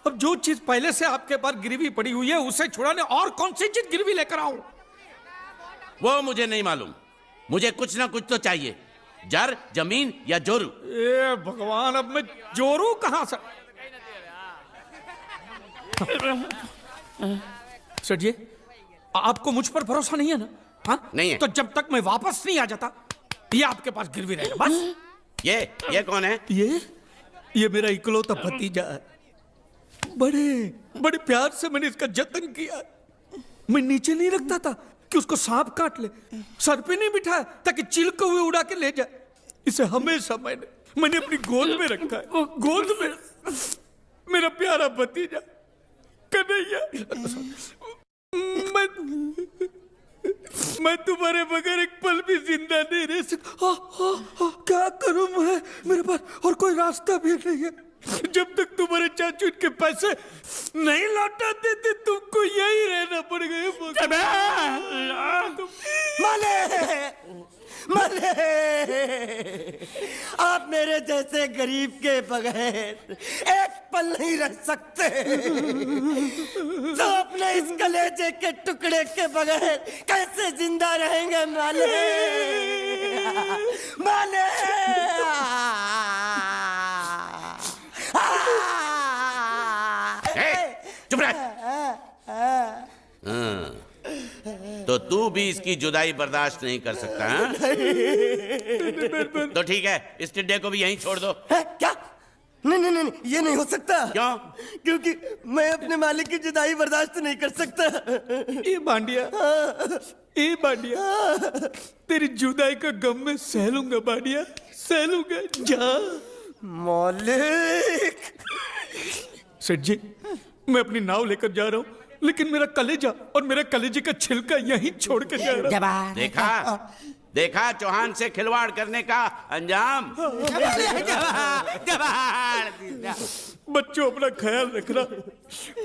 अब जो चीज पहले से आपके पास गिरवी पड़ी हुई है उसे छुड़ाने और कौन सी चीज गिरवी लेकर आऊं? वो मुझे नहीं मालूम, मुझे कुछ ना कुछ तो चाहिए। जर, जमीन या जोरू। ए भगवान, अब मैं जोरू कहां से? सर जी, आपको मुझ पर भरोसा नहीं है ना? हाँ? नहीं है। तो जब तक मैं वापस नहीं आ जाता ये आपके पास गिरवी रहेगा बस। ये कौन है? ये मेरा इकलौता भतीजा है। बड़े बड़े प्यार से मैंने इसका जतन किया। मैं नीचे नहीं रखता था कि उसको सांप काट ले, सर पे नहीं बिठाया ताकि चिलके हुए उड़ा के ले जाए। इसे हमेशा मैंने अपनी गोद में रखा है। गोद में मेरा प्यारा भतीजा कन्हैया। मैं तुम्हारे बगैर एक पल भी जिंदा नहीं रह सकता। क्या करूं मैं? मेरे पास और कोई रास्ता भी नहीं है। जब तक तुम्हारे चाचू के पैसे नहीं लौटा देते तुमको यही रहना पड़ेगा। माले, आप मेरे जैसे गरीब के बगैर एक पल नहीं रह सकते। तो अपने इस कलेजे के टुकड़े के बगैर कैसे जिंदा रहेंगे माले? माले, चुप रह। तो तू भी इसकी जुदाई बर्दाश्त नहीं कर सकता है? तो ठीक है, इस टिड्डे को भी यहीं छोड़ दो। क्या? नहीं, ये नहीं हो सकता। क्यों? क्योंकि मैं अपने मालिक की जुदाई बर्दाश्त नहीं कर सकता। ए बांडिया, तेरी जुदाई का गम मैं सह लूंगा बांडिया, सह लूंगा। जा मालिक। सेठ जी, मैं अपनी नाव लेकर जा रहा हूँ, लेकिन मेरा कलेजा और मेरे कलेजे का छिलका यहीं छोड़ कर जा रहा हूँ। देखा चौहान से खिलवाड़ करने का अंजाम। बच्चों, अपना ख्याल रखना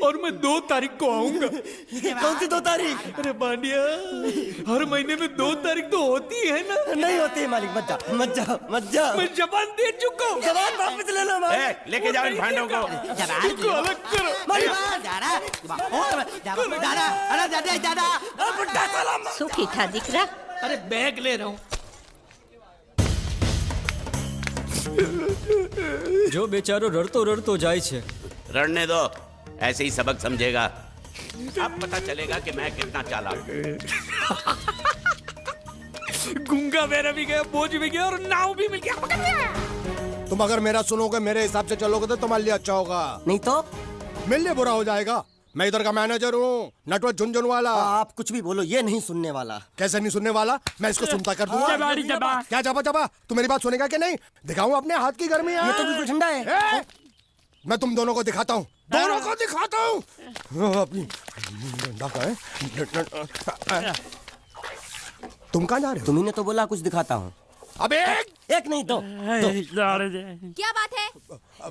और मैं 2 तारीख को आऊंगा। कौन सी 2 तारीख? अरे बांडिया, हर महीने में 2 तारीख तो होती है ना? नहीं होती है मालिक, मत जाओ। मैं जबान दे चुका हूँ। जबान वापस ले लो मालिक। लेके जाओ इन भांडों को। इनको अलग करो। सुखी था दिकरा। अरे बैग ले रहा हूँ। जो बेचारो रड़तो जाए छे। रड़ने दो, ऐसे ही सबक समझेगा। अब पता चलेगा कि मैं कितना चालाक हूं। गुंगा बेरा भी गया, बोझ भी गया और नाव भी मिल गया। तुम अगर मेरा सुनोगे, मेरे हिसाब से चलोगे तो तुम्हारे लिए अच्छा होगा, नहीं तो मेरे लिए बुरा हो जाएगा। मैं इधर का मैनेजर हूँ, नटवर झुनझुन वाला। आप कुछ भी बोलो, ये नहीं सुनने वाला। कैसे नहीं सुनने वाला? मैं इसको सुनता कर दूंगा। क्या जबा? तू मेरी बात सुनेगा कि नहीं? दिखाऊं अपने हाथ की गर्मी? ये तो बिल्कुल ठंडा है। मैं तुम दोनों को दिखाता हूँ, अपनी तुम कहाँ जा रहे हो? तुम्ही ने तो बोला कुछ दिखाता हूँ। अब एक नहीं दो। क्या बात है?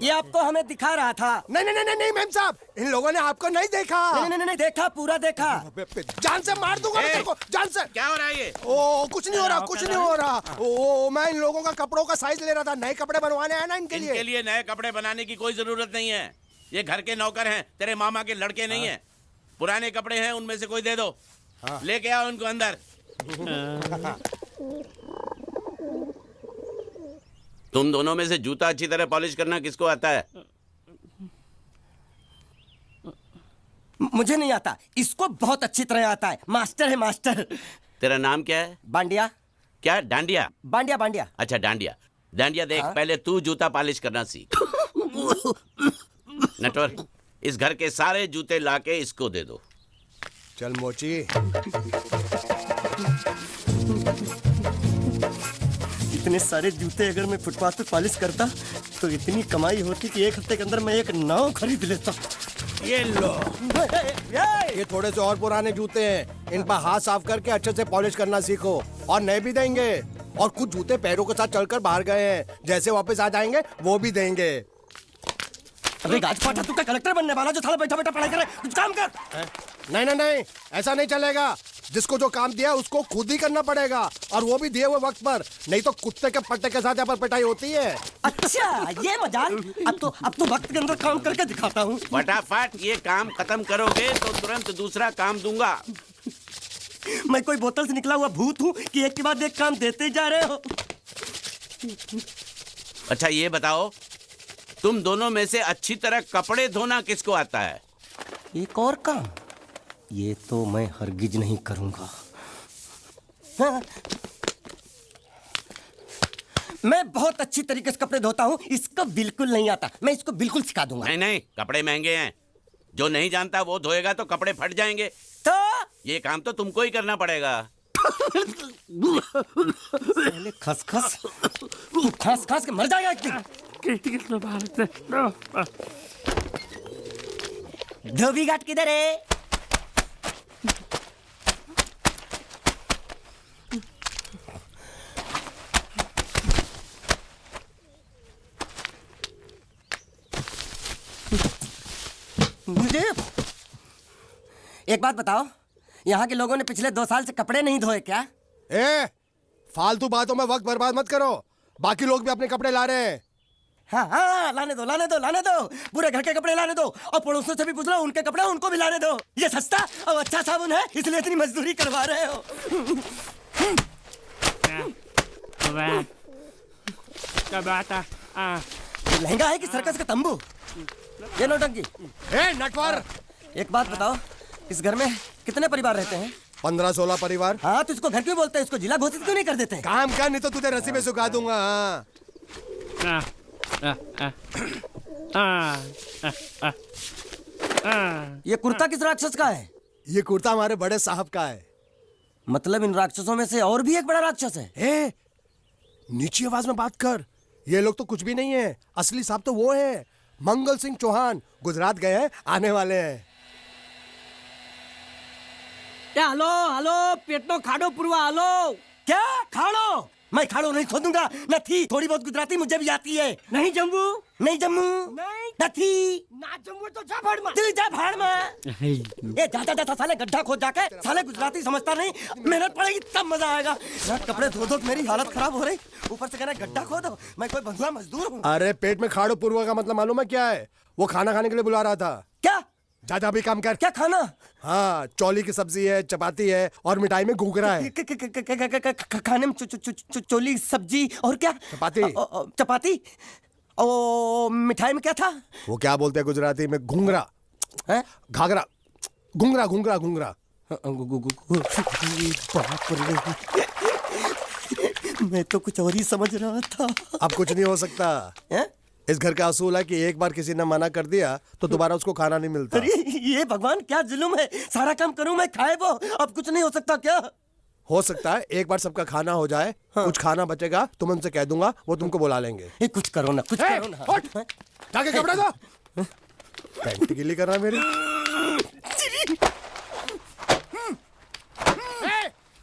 ये आपको हमें दिखा रहा था। नहीं मैम साहब, इन लोगों ने आपको नहीं देखा। नहीं, देखा, पूरा देखा। जान से मार दूंगा मैं तेरे को, जान से। क्या हो रहा है ये? ओ कुछ नहीं हो रहा। ओ मैं इन लोगों का कपड़ों का साइज ले रहा था, नए कपड़े बनवाने आया ना इनके लिए नए कपड़े बनाने की कोई जरूरत नहीं है। ये घर के नौकर हैं, तेरे मामा के लड़के नहीं हैं। पुराने कपड़े हैं, उनमें से कोई दे दो। लेके आओ उनको अंदर। तुम दोनों में से जूता अच्छी तरह पॉलिश करना किसको आता है? मुझे नहीं आता, इसको बहुत अच्छी तरह आता है। मास्टर है, मास्टर। तेरा नाम क्या है? बांडिया। क्या? डांडिया? बांडिया। अच्छा डांडिया देख। पहले तू जूता पॉलिश करना सीख। नटवर, इस घर के सारे जूते लाके इसको दे दो। चल मोची। इतने सारे जूते अगर मैं फुटपाथ पे पॉलिश करता तो इतनी कमाई होती कि 1 हफ्ते के अंदर मैं एक नाव खरीद लेता। ये लो, ये थोड़े से और पुराने जूते हैं, इन पर हाथ साफ करके अच्छे से पॉलिश करना सीखो। और नए भी देंगे, और कुछ जूते पैरों के साथ चलकर बाहर गए हैं, जैसे वापस आ जाएंगे वो भी देंगे। अबे गाजपाटा, तू क्या कलेक्टर बनने वाला जो थाला बैठा पढ़ाई कर रहा है? कुछ काम कर। नहीं, ऐसा नहीं चलेगा। जिसको जो काम दिया उसको खुद ही करना पड़ेगा, और वो भी दिए हुए वक्त पर, नहीं तो कुत्ते के पट्टे के साथ यहाँ पर पिटाई होती है। अच्छा ये मजाक। अब तो वक्त के अंदर काम करके दिखाता हूँ। फटाफट ये काम खत्म करोगे तो तुरंत दूसरा काम दूंगा। मैं कोई बोतल से निकला हुआ भूत हूँ कि एक के बाद एक काम देते जा रहे हो। अच्छा ये बताओ, तुम दोनों में से अच्छी तरह कपड़े धोना किसको आता है? एक और काम, ये तो मैं हरगिज नहीं करूंगा। हाँ। मैं बहुत अच्छी तरीके से कपड़े धोता हूँ, इसको बिल्कुल नहीं आता। मैं इसको बिल्कुल सिखा दूंगा। नहीं नहीं, कपड़े महंगे हैं, जो नहीं जानता वो धोएगा तो कपड़े फट जाएंगे। तो ये काम तो तुमको ही करना पड़ेगा। पहले खसखस, तू खस खस के मर जाएगा एक दिन। धोबी घाट किधर है? मुझे एक बात बताओ, यहाँ के लोगों ने पिछले 2 साल से कपड़े नहीं धोए क्या? ए, फालतू बातों में वक्त बर्बाद मत करो, बाकी लोग भी अपने कपड़े ला रहे हैं। हाँ हाँ, लाने दो लाने दो लाने दो, पूरे घर के कपड़े लाने दो, और पड़ोसियों से भी पूछ लो, उनके कपड़े उनको भी लाने दो। ये सस्ता और अच्छा साबुन है, इसलिए इतनी मजदूरी करवा रहे हो। लहंगा है कि सर्कस का तंबू? ये नौटंकी। ए नटवर, एक बात बताओ, इस घर में कितने परिवार रहते हैं? 15-16 परिवार। हाँ, तो इसको घर क्यों बोलते हैं? इसको जिला घोषित क्यों नहीं कर देते? काम कर, नहीं तो तुझे रस्सी में सुखा दूंगा। ये कुर्ता किस राक्षस का है? ये कुर्ता हमारे बड़े साहब का है। मतलब इन राक्षसों में से और भी एक बड़ा राक्षस है? ए, नीची आवाज में बात कर, ये लोग तो कुछ भी नहीं है, असली साहब तो वो है मंगल सिंह चौहान, गुजरात गए हैं, आने वाले हैं। हेलो हेलो, पेट नो खाड़ो पुरवा, हेलो। क्या खाड़ो? मैं खाड़ो नहीं खोदूंगा, न थी। थोड़ी बहुत गुजराती मुझे भी आती है। नहीं जम्मू, नहीं जम्मू, नहीं थी। ना जम्मू तो जा भाड़ में, तू जा भाड़ में। ये जाता जाता साले गड्ढा खोद जाके, साले गुजराती समझता नहीं, मेहनत पड़ेगी तब मजा आएगा। यार कपड़े धो धो मेरी हालत खराब हो रही, ऊपर से कहना गड्ढा खोदो। मैं कोई बंधुआ मजदूर हूँ? अरे पेट में खाड़ो पुरवा का मतलब मालूम है क्या है? वो खाना खाने के लिए बुला रहा था। क्या? जा भी काम कर। क्या खाना? हाँ, चौली की सब्जी है, चपाती है, और मिठाई में घूघरा है। खाने में चोली सब्जी और क्या? चपाती। चपाती। ओ मिठाई में क्या था? वो क्या बोलते हैं गुजराती में? घूंघरा है, घाघरा, घूंघरा घूंघरा घूंघरा। बाप रे, मैं तो कुछ और ही समझ रहा था। अब कुछ नहीं हो सकता है? इस घर का असूल है कि एक बार किसी ने मना कर दिया तो दोबारा उसको खाना नहीं मिलता। अरे ये भगवान क्या जुल्म है, सारा काम करूं मैं, खाए वो। अब कुछ नहीं हो सकता क्या? हो सकता है एक बार सबका खाना हो जाए। हाँ। कुछ खाना बचेगा तो मैं उनसे कह दूंगा, वो तुमको बुला लेंगे। कुछ करो ना, कुछ करो ना। जाके कपड़े दो। पैंट गीली कर रहा मेरी। ये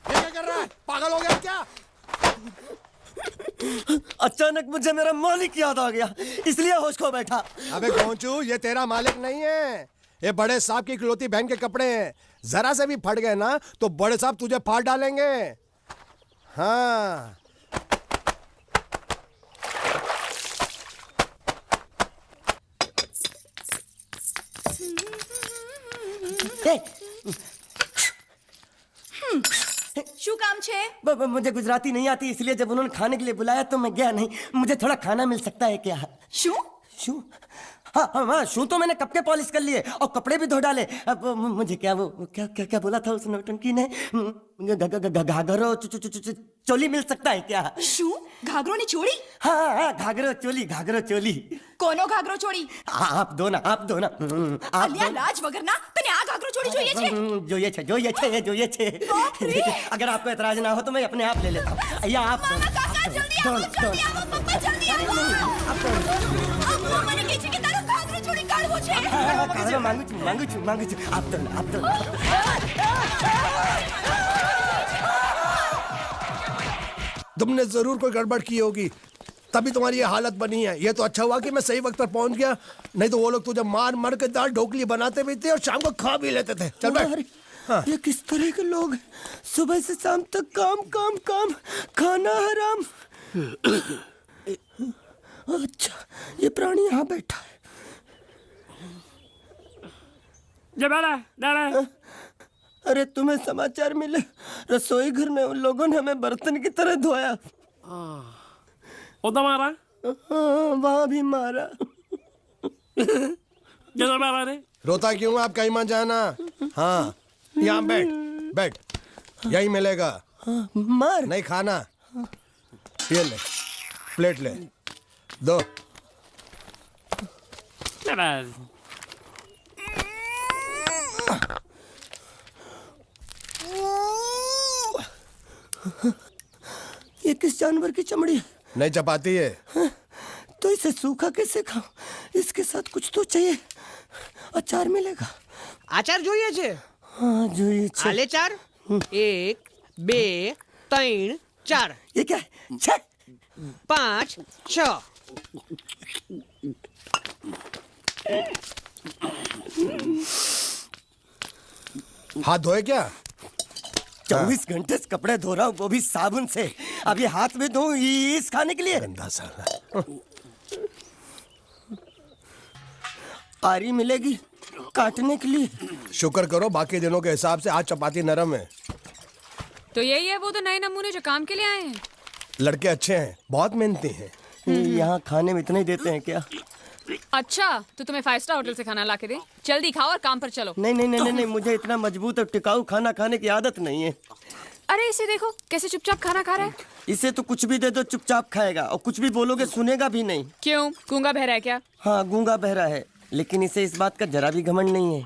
क्या कर रहा है? पागल हो गया क्या? अचानक मुझे मेरा मालिक याद आ गया, इसलिए होश खो बैठा। अबे गोंचू, ये तेरा मालिक नहीं है, ये बड़े साहब की इकलौती बहन के कपड़े हैं। जरा से भी फट गए ना तो बड़े साहब तुझे फाड़ डालेंगे। हाँ, શું કામ છે? मुझे गुजराती नहीं आती, इसलिए जब उन्होंने खाने के लिए बुलाया तो मैं गया नहीं। मुझे थोड़ा खाना मिल सकता है क्या? શું? शू? हाँ हाँ हाँ, शू तो मैंने कब के पॉलिश कर लिए और कपड़े भी धो डाले। अब मुझे क्या वो क्या क्या क्या बोला था उस नौटंकी ने? घाघरो चोली मिल सकता है क्या? શું? ઘાઘરોની ચોળી? हाँ हाँ, घाघरो चोली, घाघरो चोली। કોનો ઘાઘરો ચોળી? आप दो ना, आप दो ना। आप અલ્યા લાજ વગરના, તને આ ઘાઘરો ચોળી જોઈએ છે? જોઈએ છે, જોઈએ છે, જોઈએ છે। बाप रे! अगर आपको एतराज ना हो तो मैं अपने आप ले लेता हूँ। या आप दो, કાકા आप दो, જલ્દી दो આવો, ना, दो જલ્દી ना। આવો, પપ્પા જલ્દી આવો। आप दो ना। અમ્મા મને કહે છે કે તારો ઘાઘરો ચોળી કાઢવો છે। हाँ, खाना मांगू छू, मांगू छू, मांगू छू। आप दो ना, आप दो ना। तुमने जरूर कोई गड़बड़ की होगी, तभी तुम्हारी ये हालत बनी है। ये तो अच्छा हुआ कि मैं सही वक्त पर पहुंच गया, नहीं तो वो लोग तुझे मार मार के दाल ढोकली बनाते भी थे और शाम को खा भी लेते थे। चल बैठ। ये किस तरह के लोग हैं? सुबह से शाम तक काम काम काम, खाना हराम। अच्छा, ये प्राणी यहाँ बैठा है। अरे तुम्हें समाचार मिले? रसोई घर में उन लोगों ने हमें बर्तन की तरह धोया। मारा वहाँ भी मारा। मारा रे? रोता क्यों आप कहीं मत जाना। हाँ, यहाँ बैठ बैठ, यही मिलेगा। मार नहीं खाना, ये ले, प्लेट ले, दो। ये किस जानवर की चमड़ी है? नहीं चपाती है। तो इसे सूखा कैसे खाऊं? इसके साथ कुछ तो चाहिए। अचार मिलेगा? આચાર જોઈએ છે? हाँ જોઈએ છે। આલે ચાર 1 2 3 4 ये क्या है? छे! 5 6 हाथ धोए क्या? 24 घंटे से कपड़े धो रहा हूँ, वो भी साबुन से। अब ये हाथ में धो इस खाने के लिए? गंदा साला। आरी मिलेगी काटने के लिए? शुक्र करो बाकी दिनों के हिसाब से आज चपाती नरम है। तो यही है वो तो नए नमूने जो काम के लिए आए हैं। लड़के अच्छे हैं, बहुत मेहनती हैं। यहाँ खाने में इतना ही देते हैं क्या? अच्छा, तो तुम्हें 5 स्टार होटल से खाना ला के दे? जल्दी खाओ और काम पर चलो। नहीं नहीं नहीं नहीं, मुझे इतना मजबूत और टिकाऊ खाना खाने की आदत नहीं है। अरे इसे देखो कैसे चुपचाप खाना खा रहा है। इसे तो कुछ भी दे दो चुपचाप खाएगा, और कुछ भी बोलोगे सुनेगा भी नहीं। क्यों, गूंगा बहरा है क्या? हाँ गूंगा बहरा है, लेकिन इसे इस बात का जरा भी घमंड नहीं है।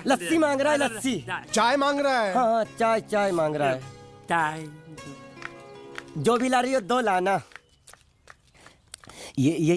लस्सी मांग रहा है, लस्सी। चाय मांग रहा है। हाँ चाय चाय मांग रहा है। जो भी ला रही हो 2 लाना। ये